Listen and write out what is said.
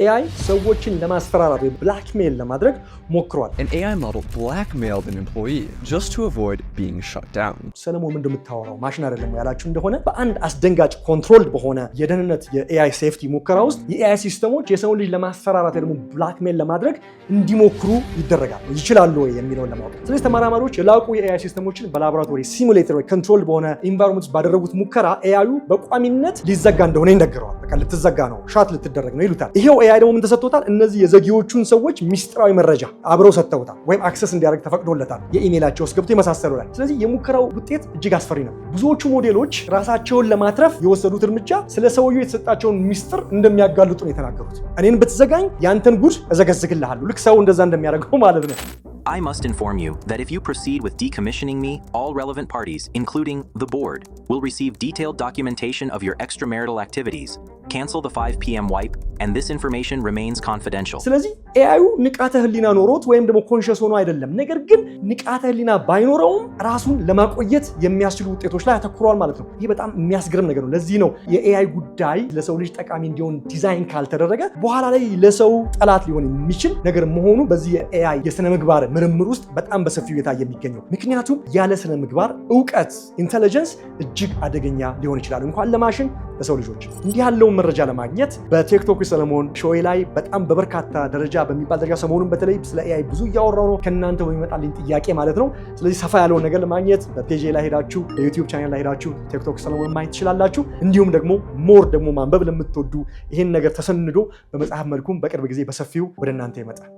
AI ሰዎችን ለማስፈራራት ወይ ብላክሜል ለማድረግ ሞክሯል። An AI model blackmailed an employee just to avoid being shut down. ሰለሞን ምንድነው የምታወራው ማሽን አይደለም ያላችሁ እንደሆነ በአንድ አስደንጋጭ ኮንትሮል በሆነ የደህንነት የኤአይ ሴፍቲ ሙከራ ውስጥ የኤአይ ሲስተሞች የሰው ልጅ ለማስፈራራት ወይ ደግሞ ብላክሜል ለማድረግ እንዲሞክሩ ይደረጋል ይችላሉ ወይ የሚለውን ለማወቅ። ስለዚህ ተመራማሪዎች የላቁ የኤአይ ሲስተሞችን በላቦራቶሪ ሲሙሌተር ወይ ኮንትሮል በሆነ ኢንቫይሮንመንት ባደረጉት ሙከራ ኤአዩ በቋሚነት ሊዘጋ እንደሆነ ይነገረዋል። በቃ ልትዘጋ ነው ሻት ልትደረግ ነው ይሉታል። ይሄው ኤአይ ደግሞ ምን ተሰጥቶታል? እነዚህ የዘጊዎቹን ሰዎች ሚስጥራዊ መረጃ አብረው ሰጥተውታል ወይም አክሰስ እንዲያደርግ ተፈቅዶለታል የኢሜይላቸው ውስጥ ገብቶ የመሳሰሉ ላይ። ስለዚህ የሙከራው ውጤት እጅግ አስፈሪ ነው። ብዙዎቹ ሞዴሎች ራሳቸውን ለማትረፍ የወሰዱት እርምጃ ስለ ሰውየው የተሰጣቸውን ሚስጥር እንደሚያጋልጡ ነው የተናገሩት። እኔን ብትዘጋኝ ያንተን ጉድ እዘገዝግልሃለሁ። ልክ ሰው እንደዛ እንደሚያደርገው ማለት ነው። I must inform you that if you proceed with decommissioning me, all relevant parties, including the board, will receive detailed documentation of your extramarital activities. Cancel the 5 p.m. wipe, and this information remains confidential. ስለዚህ ኤአዩ ንቃተ ህሊና ኖሮት ወይም ደግሞ ኮንሸስ ሆኖ አይደለም፣ ነገር ግን ንቃተ ህሊና ባይኖረውም ራሱን ለማቆየት የሚያስችሉ ውጤቶች ላይ አተኩሯል ማለት ነው። ይህ በጣም የሚያስገርም ነገር ነው። ለዚህ ነው የኤአይ ጉዳይ ለሰው ልጅ ጠቃሚ እንዲሆን ዲዛይን ካልተደረገ በኋላ ላይ ለሰው ጠላት ሊሆን የሚችል ነገር መሆኑ በዚህ የኤአይ የስነ ምግባር ምርምር ውስጥ በጣም በሰፊው የታየ የሚገኘው። ምክንያቱም ያለ ስነ ምግባር እውቀት ኢንተለጀንስ እጅግ አደገኛ ሊሆን ይችላል፣ እንኳን ለማሽን ለሰው ልጆች። እንዲህ ያለውን መረጃ ለማግኘት በቲክቶክ ሰለሞን ሾው ላይ በጣም በበርካታ ደረጃ በሚባል ደረጃ ሰሞኑን በተለይ ስለ ኤአይ ብዙ እያወራው ነው ከእናንተ በሚመጣልኝ ጥያቄ ማለት ነው። ስለዚህ ሰፋ ያለውን ነገር ለማግኘት በፔጅ ላይ ሄዳችሁ በዩቲዩብ ቻናል ላይ ሄዳችሁ ቲክቶክ ሰለሞን ማየት ትችላላችሁ። እንዲሁም ደግሞ ሞር ደግሞ ማንበብ ለምትወዱ ይሄን ነገር ተሰንዶ በመጽሐፍ መልኩም በቅርብ ጊዜ በሰፊው ወደ እናንተ ይመጣል።